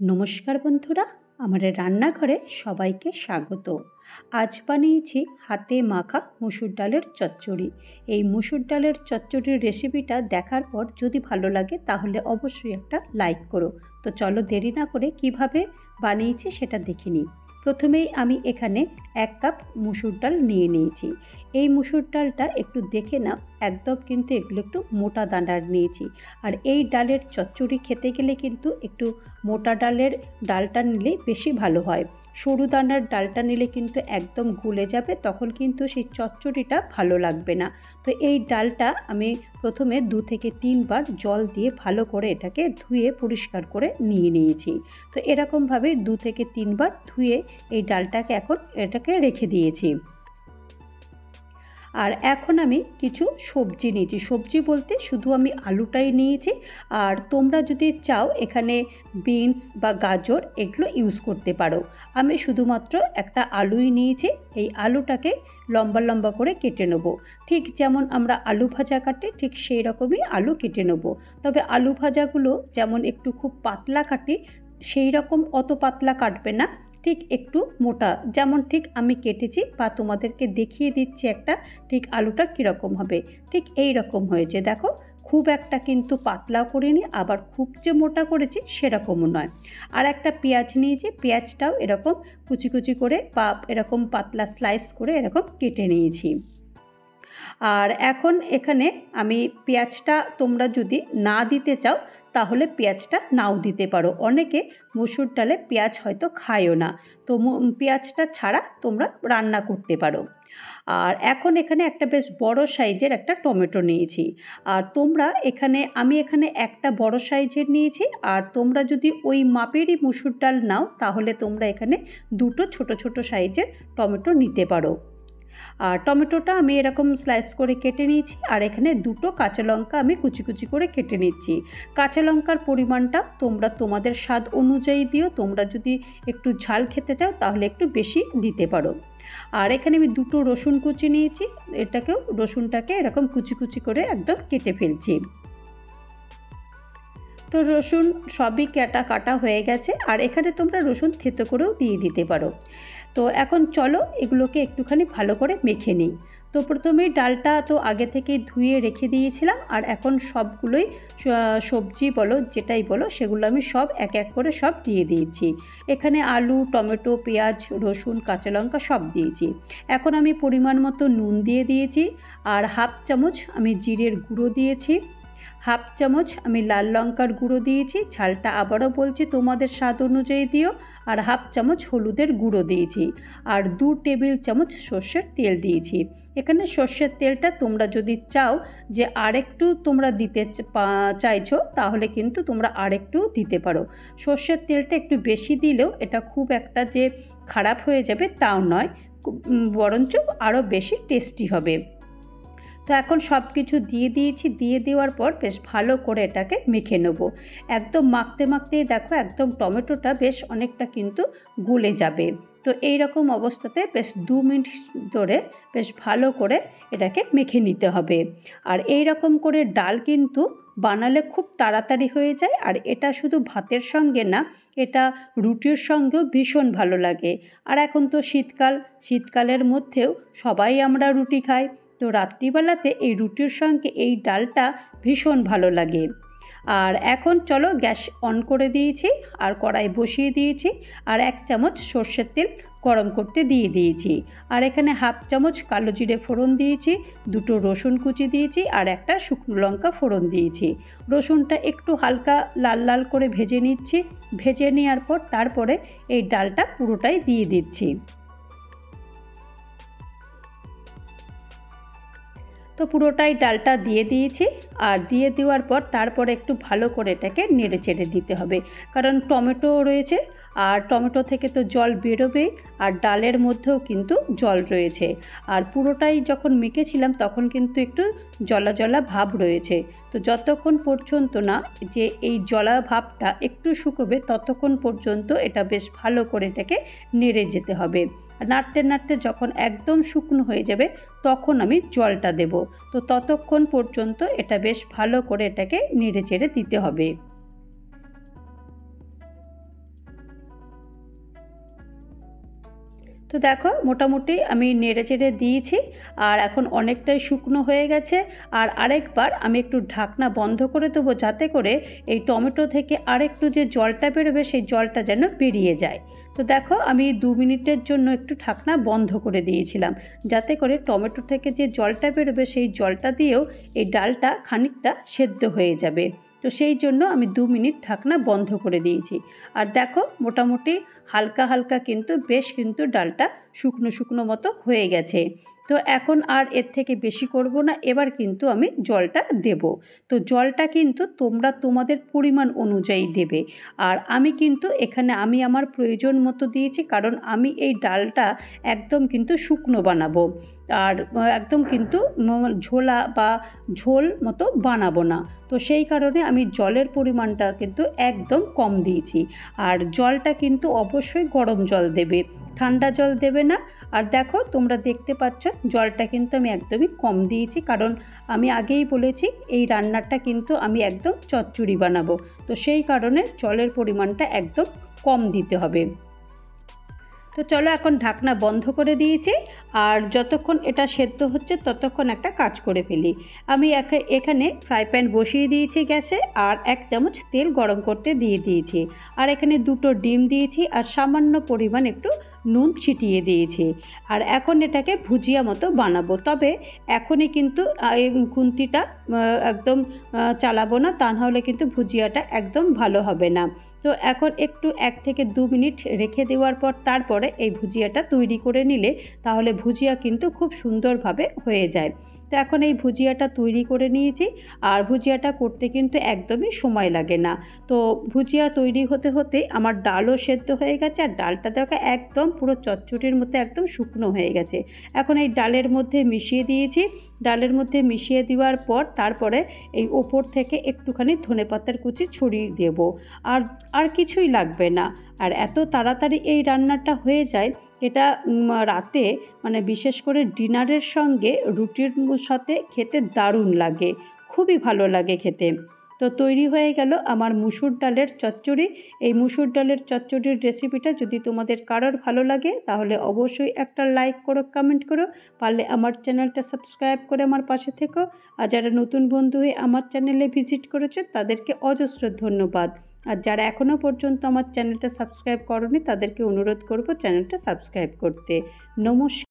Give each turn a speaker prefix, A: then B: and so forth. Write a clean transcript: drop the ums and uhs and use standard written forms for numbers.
A: নমস্কার বন্ধুরা, আমার রান্নাঘরে সবাইকে স্বাগত। আজ বানিয়েছি হাতে মাখা মসুর ডালের চচ্চড়ি। এই মসুর ডালের চচ্চড়ির রেসিপিটা দেখার পর যদি ভালো লাগে তাহলে অবশ্যই একটা লাইক করো। তো চলো দেরি না করে কিভাবে বানিয়েছি সেটা দেখে নিই। প্রথমেই আমি এখানে 1 কাপ মসুর ডাল নিয়ে নিয়েছি। এই মসুর ডালটা একটু দেখে নাও, একদম কিন্তু এগুলো একটু মোটা দানার নিয়েছি। আর এই ডালের চচ্চড়ি খেতে গেলে কিন্তু একটু মোটা ডালটা নিলে বেশি ভালো হয়। সরু দানার ডালটা নিলে কিন্তু একদম গলে যাবে, তখন কিন্তু সেই চচ্চড়িটা ভালো লাগবে না। তো এই ডালটা আমি প্রথমে 2 থেকে 3 বার জল দিয়ে ভালো করে এটাকে ধুয়ে পরিষ্কার করে নিয়ে নিয়েছি। তো এরকমভাবে 2 থেকে 3 বার ধুয়ে এই ডালটাকে এটাকে রেখে দিয়েছি। আর এখন আমি কিছু সবজি নিয়েছি। সবজি বলতে শুধু আমি আলুটাই নিয়েছি। আর তোমরা যদি চাও এখানে বিনস বা গাজর এগুলো ইউজ করতে পারো। আমি শুধুমাত্র একটা আলুই নিয়েছি। এই আলুটাকে লম্বা লম্বা করে কেটে নেব। ঠিক যেমন আমরা আলু ভাজা কাটি ঠিক সেই রকমই আলু কেটে নেব। তবে আলু ভাজাগুলো যেমন একটু খুব পাতলা কাটি, সেই রকম অত পাতলা কাটবে না, ঠিক একটু মোটা, যেমন ঠিক আমি কেটেছি বা তোমাদেরকে দেখিয়ে দিচ্ছি একটা ঠিক আলুটা কীরকম হবে। ঠিক এই রকম হয়েছে, দেখো খুব একটা কিন্তু পাতলাও করিনি, আবার খুব যে মোটা করেছি সেরকমও নয়। আর একটা পেঁয়াজ নিয়েছি, পেঁয়াজটাও এরকম কুচি কুচি করে বা এরকম পাতলা স্লাইস করে এরকম কেটে নিয়েছি। আর এখন এখানে আমি পেঁয়াজটা তোমরা যদি না দিতে চাও তাহলে পেঁয়াজটা নাও দিতে পারো। অনেকে মসুর ডালে পেঁয়াজ হয়তো খায়ও না, তো পেঁয়াজটা ছাড়া তোমরা রান্না করতে পারো। আর এখন এখানে একটা বেশ বড় সাইজের একটা টমেটো নিয়েছি। আর আমি এখানে একটা বড় সাইজের নিয়েছি। আর তোমরা যদি ওই মাপেরই মসুর ডাল নাও তাহলে তোমরা এখানে 2টো ছোট ছোট সাইজের টমেটো নিতে পারো। আর টমেটোটা আমি এরকম স্লাইস করে কেটে নিয়েছি। আর এখানে 2টো কাঁচা লঙ্কা আমি কুচি কুচি করে কেটে নিচ্ছি। কাঁচা লঙ্কার পরিমাণটা তোমরা তোমাদের স্বাদ অনুযায়ী দিও। তোমরা যদি একটু ঝাল খেতে চাও তাহলে একটু বেশি দিতে পারো। আর এখানে আমি 2টো রসুন কুচি নিয়েছি, রসুনটাকে এরকম কুচি কুচি করে একদম কেটে ফেলছি। তো রসুন সবই কাটা হয়ে গেছে। আর এখানে তোমরা রসুন থেতো করেও দিয়ে দিতে পারো। তো এখন চলো এগুলোকে একটুখানি ভালো করে মেখে নিই। তো প্রথমেই ডালটা তো আগে থেকেই ধুয়ে রেখে দিয়েছিলাম। আর এখন সবগুলোই সবজি বলো যেটাই বলো সেগুলো আমি সব এক এক করে সব দিয়ে দিয়েছি। এখানে আলু, টমেটো, পেঁয়াজ, রসুন, কাঁচা লঙ্কা সব দিয়েছি। এখন আমি পরিমাণ মতো নুন দিয়ে দিয়েছি। আর 1/2 চামচ আমি জিরের গুঁড়ো দিয়েছি। 1/2 চামচ আমি লাল লঙ্কার গুঁড়ো দিয়েছি। ঝালটা আবারও বলছি তোমাদের স্বাদ অনুযায়ী দিও। আর 1/2 চামচ হলুদের গুঁড়ো দিয়েছি। আর 2 টেবিল চামচ সর্ষের তেল দিয়েছি। এখানে সর্ষের তেলটা তোমরা যদি চাও যে আরেকটু তোমরা দিতে চাইছো তাহলে কিন্তু তোমরা আরেকটু দিতে পারো। সর্ষের তেলটা একটু বেশি দিলেও এটা খুব একটা যে খারাপ হয়ে যাবে তাও নয়, বরঞ্চ আরও বেশি টেস্টি হবে। তো এখন সব কিছু দিয়ে দিয়েছি। দিয়ে দেওয়ার পর বেশ ভালো করে এটাকে মেখে নেব। একদম মাখতে মাখতেই দেখো একদম টমেটোটা বেশ অনেকটা কিন্তু গলে যাবে। তো এই রকম অবস্থাতে বেশ 2 মিনিট ধরে বেশ ভালো করে এটাকে মেখে নিতে হবে। আর এই রকম করে ডাল কিন্তু বানালে খুব তাড়াতাড়ি হয়ে যায়। আর এটা শুধু ভাতের সঙ্গে না, এটা রুটির সঙ্গেও ভীষণ ভালো লাগে। আর এখন তো শীতকালের মধ্যেও সবাই আমরা রুটি খাই। তো রাত্রিবেলাতে এই রুটির সঙ্গে এই ডালটা ভীষণ ভালো লাগে। আর এখন চলো গ্যাস অন করে দিয়েছি আর কড়াই বসিয়ে দিয়েছি। আর 1 চামচ সর্ষের তেল গরম করতে দিয়ে দিয়েছি। আর এখানে 1/2 চামচ কালো জিরে ফোড়ন দিয়েছি, 2টো রসুন কুচি দিয়েছি আর একটা শুকনো লঙ্কা ফোড়ন দিয়েছি। রসুনটা একটু হালকা লাল লাল করে ভেজে নিচ্ছি। ভেজে নেওয়ার পর তারপরে এই ডালটা পুরোটাই দিয়ে দিচ্ছি। তো পুরোটাই ডালটা দিয়ে দিয়েছি। আর দিয়ে দেওয়ার পর তারপরে একটু ভালো করে এটাকে নেড়ে চেড়ে দিতে হবে, কারণ টমেটো রয়েছে আর টমেটো থেকে তো জল বেরোবেই। আর ডালের মধ্যেও কিন্তু জল রয়েছে। আর পুরোটাই যখন মেখেছিলাম তখন কিন্তু একটু জলা জলা ভাব রয়েছে। তো যতক্ষণ পর্যন্ত না যে এই জলা ভাবটা একটু শুকোবে ততক্ষণ পর্যন্ত এটা বেশ ভালো করে এটাকে নেড়ে যেতে হবে। নাড়তে নাড়তে যখন একদম শুকনো হয়ে যাবে তখন আমি জলটা দেব। তো ততক্ষণ পর্যন্ত এটা বেশ ভালো করে এটাকে নেড়ে চেড়ে দিতে হবে। তো দেখো মোটামুটি আমি নেড়ে চেড়ে দিয়েছি আর এখন অনেকটাই শুকনো হয়ে গেছে। আর আরেকবার আমি একটু ঢাকনা বন্ধ করে দেবো, যাতে করে এই টমেটো থেকে আরেকটু যে জলটা বেরোবে সেই জলটা যেন বেরিয়ে যায়। তো দেখো আমি 2 মিনিটের জন্য একটু ঢাকনা বন্ধ করে দিয়েছিলাম, যাতে করে টমেটো থেকে যে জলটা বেরোবে সেই জলটা দিয়েও এই ডালটা খানিকটা সেদ্ধ হয়ে যাবে। তো সেই জন্য আমি 2 মিনিট ঢাকনা বন্ধ করে দিয়েছি। আর দেখো মোটামুটি হালকা হালকা কিন্তু বেশ কিন্তু ডালটা শুকনো শুকনো মতো হয়ে গেছে। তো এখন আর এর থেকে বেশি করব না, এবার কিন্তু আমি জলটা দেব। তো জলটা কিন্তু তোমরা তোমাদের পরিমাণ অনুযায়ী দেবে। আর আমি কিন্তু এখানে আমি আমার প্রয়োজন মতো দিয়েছি, কারণ আমি এই ডালটা একদম কিন্তু শুকনো বানাবো আর একদম কিন্তু ঝোলা বা ঝোল মতো বানাবো না। তো সেই কারণে আমি জলের পরিমাণটা কিন্তু একদম কম দিয়েছি। আর জলটা কিন্তু অবশ্যই গরম জল দেবে, ঠান্ডা জল দেবে না। আর দেখো তোমরা দেখতে পাচ্ছ জলটা কিন্তু আমি একদমই কম দিয়েছি, কারণ আমি আগেই বলেছি এই রান্নাটা কিন্তু আমি একদম চচ্চড়ি বানাবো। তো সেই কারণে জলের পরিমাণটা একদম কম দিতে হবে। তো চলো এখন ঢাকনা বন্ধ করে দিয়েছি, আর যতক্ষণ এটা সেদ্ধ হচ্ছে ততক্ষণ একটা কাজ করে ফেলি। আমি এখানে ফ্রাই প্যান বসিয়ে দিয়েছি গ্যাসে, আর 1 চামচ তেল গরম করতে দিয়ে দিয়েছি। আর এখানে 2টো ডিম দিয়েছি আর সামান্য পরিমাণ একটু নুন ছিটিয়ে দিয়েছি। আর এখন এটাকে ভুজিয়া মতো বানাবো, তবে এখনই কিন্তু এই খুন্তিটা একদম চালাবো না, তা নাহলে কিন্তু ভুজিয়াটা একদম ভালো হবে না। তো এখন একটু 1 থেকে 2 মিনিট রেখে দেওয়ার পর তারপরে এই ভুজিয়াটা তৈরি করে নিলে তাহলে ভুজিয়া কিন্তু খুব সুন্দরভাবে হয়ে যায়। তো এখন এই ভুজিয়াটা তৈরি করে নিয়েছি, আর ভুজিয়াটা করতে কিন্তু একদমই সময় লাগে না। তো ভুজিয়া তৈরি হতে হতে আমার ডালও সেদ্ধ হয়ে গেছে, আর ডালটা দেখো একদম পুরো চচ্চড়ির মতো একদম শুকনো হয়ে গেছে। এখন এই ডালের মধ্যে মিশিয়ে দিয়েছি। ডালের মধ্যে মিশিয়ে দেওয়ার পর তারপরে এই ওপর থেকে একটুখানি ধনেপাতার কুচি ছড়িয়ে দেব। আর আর কিছুই লাগবে না। আর এত তাড়াতাড়ি এই রান্নাটা হয়ে যায়, এটা রাতে মানে বিশেষ করে ডিনারের সঙ্গে রুটির সাথে খেতে দারুণ লাগে, খুবই ভালো লাগে খেতে। তো তৈরি হয়ে গেল আমার মুসুর ডালের চচ্চড়ি। এই মুসুর ডালের চচ্চড়ির রেসিপিটা যদি তোমাদের কারোর ভালো লাগে তাহলে অবশ্যই একটা লাইক করো, কমেন্ট করো, পারলে আমার চ্যানেলটা সাবস্ক্রাইব করে আমার পাশে থেকো। আর যারা নতুন বন্ধু হয়ে আমার চ্যানেলে ভিজিট করেছে তাদেরকে অজস্র ধন্যবাদ। আর যারা এখনও পর্যন্ত আমার চ্যানেলটা সাবস্ক্রাইব করোনি তাদেরকে অনুরোধ করব চ্যানেলটা সাবস্ক্রাইব করতে। নমস্কার।